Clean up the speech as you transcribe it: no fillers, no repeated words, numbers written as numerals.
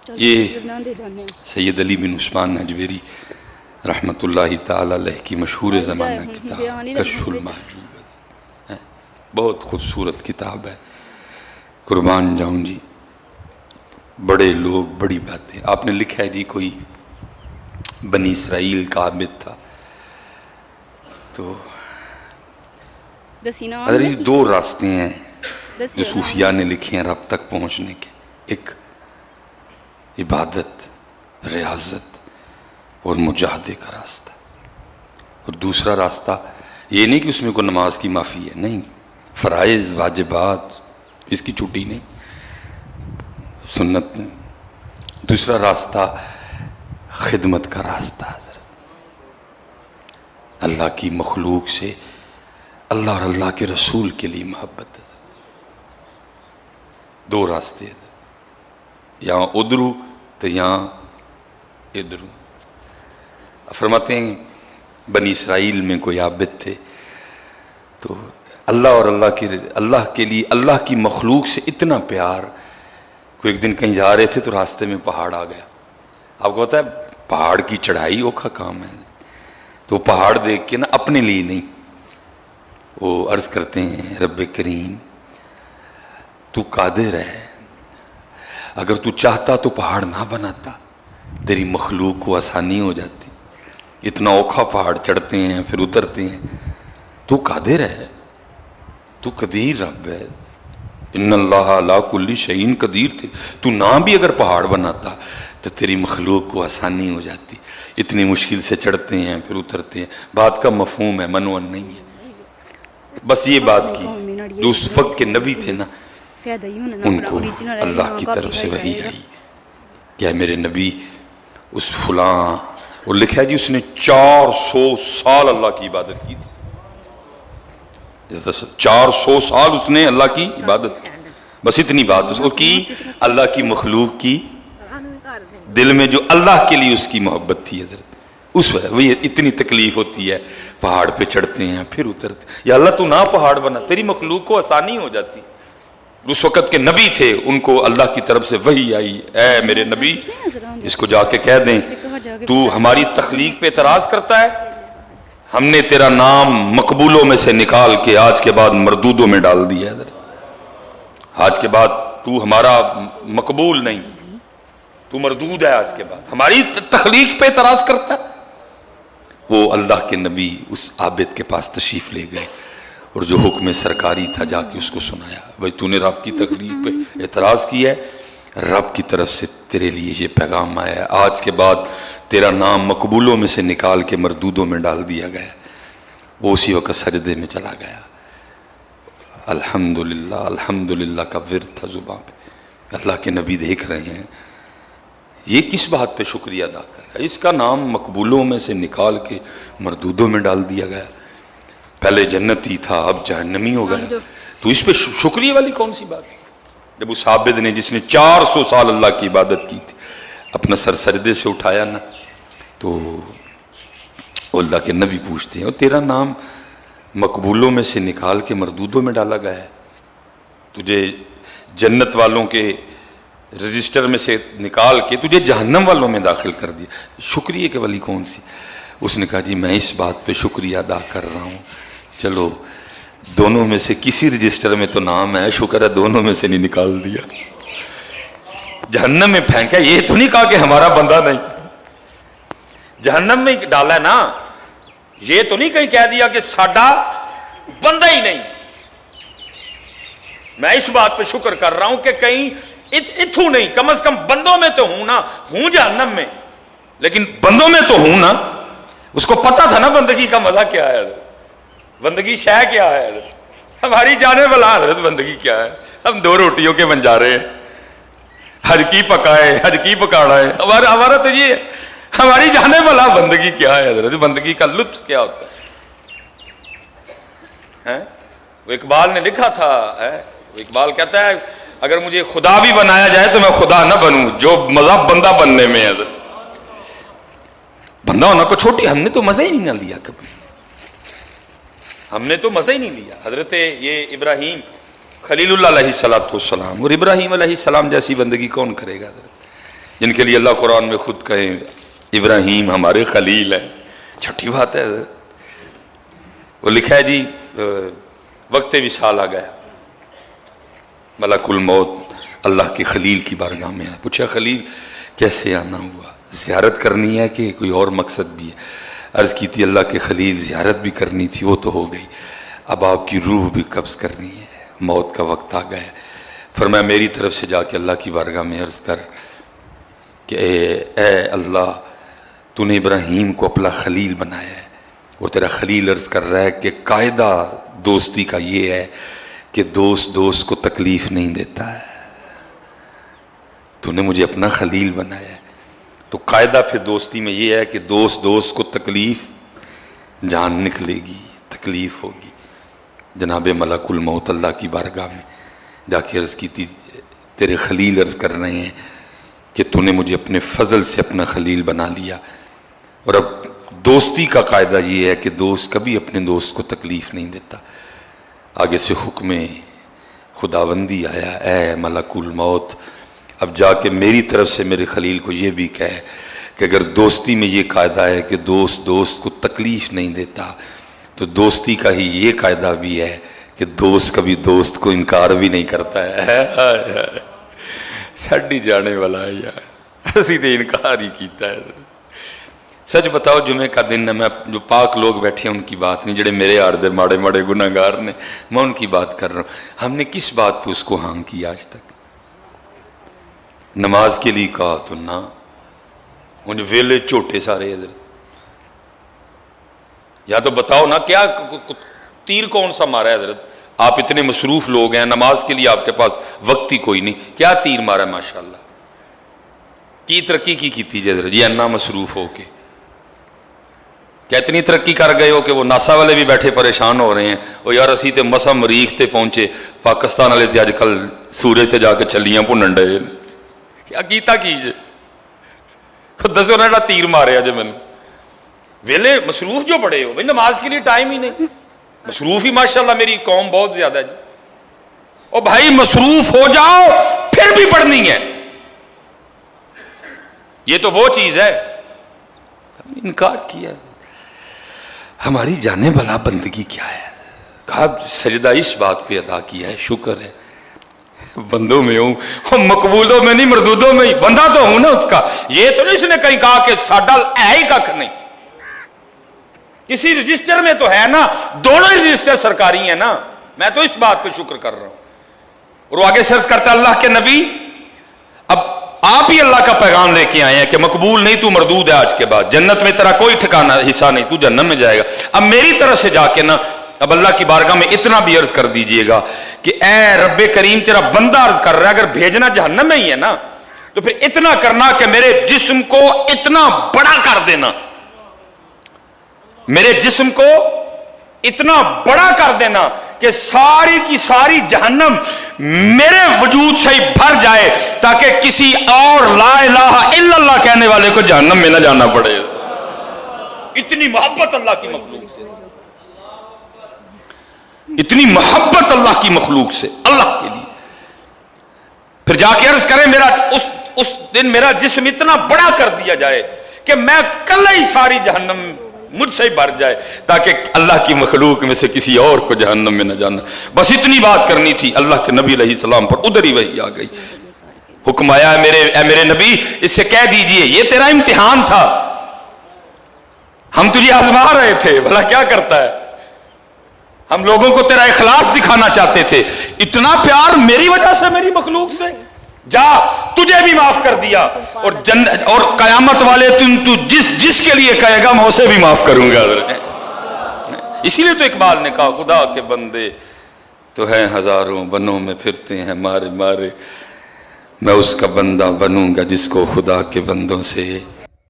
یہ سید علی بن عثمان نجویری رحمۃ اللہ تعالی علیہ کی مشہور زمانہ کتاب کشف المحجوب ہے، بہت خوبصورت کتاب ہے، قربان جاؤں جی۔ بڑے لوگ بڑی باتیں، آپ نے لکھا ہے جی کوئی بنی اسرائیل کا عابد تھا، تو ادھر دو راستے ہیں جو صوفیاء نے لکھے ہیں رب تک پہنچنے کے، ایک عبادت، ریاضت اور مجاہدے کا راستہ، اور دوسرا راستہ یہ نہیں کہ اس میں کوئی نماز کی معافی ہے، نہیں، فرائض واجبات اس کی چھٹی نہیں، سنت نہیں۔ دوسرا راستہ خدمت کا راستہ، اللہ کی مخلوق سے اللہ اور اللہ کے رسول کے لیے محبت ہے۔ دو راستے ہیں، یہاں ادھرو تو یہاں ادھرو۔ فرماتے ہیں بنی اسرائیل میں کوئی عابد تھے، تو اللہ اور اللہ کے لیے اللہ کی مخلوق سے اتنا پیار، کوئی ایک دن کہیں جا رہے تھے تو راستے میں پہاڑ آ گیا۔ آپ کو پتا ہے پہاڑ کی چڑھائی اوکھا کام ہے، تو پہاڑ دیکھ کے نا اپنے لیے نہیں، وہ عرض کرتے ہیں رب کریم تو قادر ہے، اگر تو چاہتا تو پہاڑ نہ بناتا، تیری مخلوق کو آسانی ہو جاتی، اتنا اوکھا پہاڑ چڑھتے ہیں پھر اترتے ہیں، تو قادر ہے، تو قدیر رب ہے، ان اللہ علی کل شیء قدیر تھے، تو نہ بھی اگر پہاڑ بناتا تو تیری مخلوق کو آسانی ہو جاتی، اتنی مشکل سے چڑھتے ہیں پھر اترتے ہیں۔ بات کا مفہوم ہے، منون نہیں ہے، بس یہ بات کی جو اس وقت کے نبی تھے نا، ان کو اللہ کی طرف سے وحی آئی، کیا میرے نبی اس فلاں، اور لکھا ہے جی اس نے 400 سال اللہ کی عبادت کی تھی، 400 سال اس نے اللہ کی عبادت کی، بس اتنی بات اس کو کی، اللہ کی مخلوق کی دل میں جو اللہ کے لیے اس کی محبت تھی، اس وقت وہی اتنی تکلیف ہوتی ہے، پہاڑ پہ چڑھتے ہیں پھر اترتے، یا اللہ تو نہ پہاڑ بنا، تیری مخلوق کو آسانی ہو جاتی۔ اس وقت کے نبی تھے، ان کو اللہ کی طرف سے وحی آئی، اے میرے نبی اس کو جا کے کہہ دیں تو ہماری تخلیق پہ اعتراض کرتا ہے، ہم نے تیرا نام مقبولوں میں سے نکال کے آج کے بعد مردودوں میں ڈال دیا ہے، آج کے بعد تو ہمارا مقبول نہیں، تو مردود ہے، آج کے بعد ہماری تخلیق پہ اعتراض کرتا ہے۔ وہ اللہ کے نبی اس عابد کے پاس تشریف لے گئے اور جو حکم سرکاری تھا جا کے اس کو سنایا، بھائی تو نے رب کی تخلیق پہ اعتراض کیا ہے، رب کی طرف سے تیرے لیے یہ پیغام آیا ہے، آج کے بعد تیرا نام مقبولوں میں سے نکال کے مردودوں میں ڈال دیا گیا۔ وہ اسی وقت سجدے میں چلا گیا۔ الحمدللہ الحمدللہ کا ورد تھا زباں پہ، اللہ کے نبی دیکھ رہے ہیں یہ کس بات پہ شکریہ ادا کر رہا ہے، اس کا نام مقبولوں میں سے نکال کے مردودوں میں ڈال دیا گیا، پہلے جنتی تھا اب جہنمی ہو گیا، تو اس پہ شکریہ والی کون سی بات ہے؟ جب اس عابد نے جس نے 400 سال اللہ کی عبادت کی تھی اپنا سر سجدے سے اٹھایا نا، تو اللہ کے نبی پوچھتے ہیں اور تیرا نام مقبولوں میں سے نکال کے مردودوں میں ڈالا گیا ہے، تجھے جنت والوں کے رجسٹر میں سے نکال کے تجھے جہنم والوں میں داخل کر دیا، شکریہ کے والی کون سی؟ اس نے کہا جی میں اس بات پہ شکریہ ادا کر رہا ہوں، چلو دونوں میں سے کسی رجسٹر میں تو نام ہے، شکر ہے دونوں میں سے نہیں نکال دیا، جہنم میں پھینکا، یہ تو نہیں کہا کہ ہمارا بندہ نہیں، جہنم میں ڈالا ہے نا، یہ تو نہیں کہیں کہہ دیا کہ ساڈا بندہ ہی نہیں۔ میں اس بات پہ شکر کر رہا ہوں کہ کہیں اتھو نہیں، کم از کم بندوں میں تو ہوں نا، ہوں جہنم میں لیکن بندوں میں تو ہوں نا۔ اس کو پتا تھا نا بندگی کا مزہ کیا ہے، بندگی شے کیا ہے، ہماری جانے والا حضرت بندگی کیا ہے، ہم 2 روٹیوں کے بنجارے ہیں، حج کی پکائے حج کی پکاڑا ہے، ہمارا تو یہ ہے، ہماری جانے والا بندگی کیا ہے حضرت، بندگی کا لطف کیا ہوتا ہے۔ وہ اقبال نے لکھا تھا، وہ اقبال کہتا ہے اگر مجھے خدا بھی بنایا جائے تو میں خدا نہ بنوں، جو مزہ بندہ بننے میں ہے، حضرت بندہ ہونا کو چھوٹی، ہم نے تو مزہ ہی نہیں نہ لیا کبھی، ہم نے تو مزہ ہی نہیں لیا۔ حضرت یہ ابراہیم خلیل اللہ علیہ السلام، اور ابراہیم علیہ السلام جیسی بندگی کون کرے گا؟ جن کے لیے اللہ قرآن میں خود کہیں ابراہیم ہمارے خلیل ہیں، چھوٹی بات ہے۔ وہ لکھا ہے جی وقت وصال آ گیا، ملک الموت اللہ کے خلیل کی بارگاہ میں آیا، پوچھا خلیل کیسے آنا ہوا، زیارت کرنی ہے کہ کوئی اور مقصد بھی ہے؟ عرض کی تھی اللہ کے خلیل زیارت بھی کرنی تھی، وہ تو ہو گئی، اب آپ کی روح بھی قبض کرنی ہے، موت کا وقت آ گیا۔ فرمایا میری طرف سے جا کے اللہ کی بارگاہ میں عرض کر کہ اے اللہ تو نے ابراہیم کو اپنا خلیل بنایا ہے، اور تیرا خلیل عرض کر رہا ہے کہ قاعدہ دوستی کا یہ ہے کہ دوست دوست کو تکلیف نہیں دیتا ہے، تو نے مجھے اپنا خلیل بنایا ہے، تو قاعدہ پھر دوستی میں یہ ہے کہ دوست دوست کو تکلیف جان نکلے گی، تکلیف ہوگی۔ جناب ملک الموت اللہ کی بارگاہ میں جا کے عرض کی تھی تیرے خلیل عرض کر رہے ہیں کہ تو نے مجھے اپنے فضل سے اپنا خلیل بنا لیا، اور اب دوستی کا قاعدہ یہ ہے کہ دوست کبھی اپنے دوست کو تکلیف نہیں دیتا۔ آگے سے حکم خداوندی آیا، اے ملک الموت اب جا کے میری طرف سے میرے خلیل کو یہ بھی کہے کہ اگر دوستی میں یہ قاعدہ ہے کہ دوست دوست کو تکلیف نہیں دیتا، تو دوستی کا ہی یہ قاعدہ بھی ہے کہ دوست کبھی دوست کو انکار بھی نہیں کرتا ہے۔ ساڈی جانے والا ہے یار، اسی تے انکار ہی کیتا ہے۔ سچ بتاؤ جمعے کا دن ہے، میں جو پاک لوگ بیٹھے ہیں ان کی بات نہیں، جڑے میرے آردے ماڑے ماڑے گناہگار نے، میں ان کی بات کر رہا ہوں۔ ہم نے کس بات پہ اس کو ہاں کیا آج تک؟ نماز کے لیے کہا تو نہ، ان ویلے چھوٹے سارے ادھر، یا تو بتاؤ نا کیا تیر کون سا مارا ہے حضرت؟ آپ اتنے مصروف لوگ ہیں، نماز کے لیے آپ کے پاس وقت ہی کوئی نہیں، کیا تیر مارا ہے؟ ماشاءاللہ کی ترقی کی تھی جی حضرت، یہ انا مصروف ہو کے کیا اتنی ترقی کر گئے ہو کہ وہ ناسا والے بھی بیٹھے پریشان ہو رہے ہیں، وہ یار اسی تے مسا مریخ تے پہنچے، پاکستان والے تے اج کل سورج تے جا کے چھلیاں بھنن ڈے، کیا کیتا کیجے؟ دسو نا تیر مارے جی مینوں، ویلے مصروف جو بڑے ہو بھائی، نماز کے لیے ٹائم ہی نہیں، مصروف ہی ماشاءاللہ میری قوم بہت زیادہ ہے جی۔ او بھائی مصروف ہو جاؤ پھر بھی پڑھنی ہے، یہ تو وہ چیز ہے، انکار کیا۔ ہماری جانے والا بندگی کیا ہے؟ کہا سجدہ اس بات پہ ادا کیا ہے، شکر ہے بندوں میں ہوں، مقبولوں میں نہیں مردودوں میں ہی، بندہ تو ہوں نا اس کا۔ یہ تو نہیں اس نے کہیں کہا کہ ساڈا ہے ہی کھ نہیں، کسی رجسٹر میں تو ہے نا، دونوں ہی رجسٹر سرکاری ہیں نا، میں تو اس بات پہ شکر کر رہا ہوں۔ اور وہ آگے سرچ کرتا اللہ کے نبی اب آپ ہی اللہ کا پیغام لے کے آئے ہیں کہ مقبول نہیں تو مردود ہے، آج کے بعد جنت میں تیرا کوئی ٹھکانہ حصہ نہیں، تو جہنم میں جائے گا۔ اب میری طرف سے جا کے نا اب اللہ کی بارگاہ میں اتنا بھی عرض کر دیجئے گا کہ اے رب کریم تیرا بندہ عرض کر رہا ہے، اگر بھیجنا جہنم میں ہی ہے نا تو پھر اتنا کرنا کہ میرے جسم کو اتنا بڑا کر دینا، میرے جسم کو اتنا بڑا کر دینا کہ ساری کی ساری جہنم میرے وجود سے ہی بھر جائے، تاکہ کسی اور لا الہ الا اللہ کہنے والے کو جہنم میں نہ جانا پڑے۔ اتنی محبت اللہ کی مخلوق سے، اتنی محبت اللہ کی مخلوق سے، اللہ کے لیے۔ پھر جا کے عرض کریں میرا اس دن میرا جسم اتنا بڑا کر دیا جائے کہ میں کل ہی ساری جہنم مجھ سے ہی بھر جائے، تاکہ اللہ کی مخلوق میں سے کسی اور کو جہنم میں نہ جانا۔ بس اتنی بات کرنی تھی، اللہ کے نبی علیہ السلام پر ادھر ہی وحی آ گئی، حکم آیا اے میرے نبی اس سے کہہ دیجئے یہ تیرا امتحان تھا، ہم تجھے آزما رہے تھے، بھلا کیا کرتا ہے، ہم لوگوں کو تیرا اخلاص دکھانا چاہتے تھے، اتنا پیار میری وجہ سے میری مخلوق سے، جا تجھے بھی معاف کر دیا، اور قیامت والے تو جس کے لیے کہے گا میں اسے بھی معاف کروں گا۔ اسی لیے تو اقبال نے کہا خدا کے بندے تو ہیں ہزاروں، بنوں میں پھرتے ہیں مارے مارے، میں اس کا بندہ بنوں گا جس کو خدا کے بندوں سے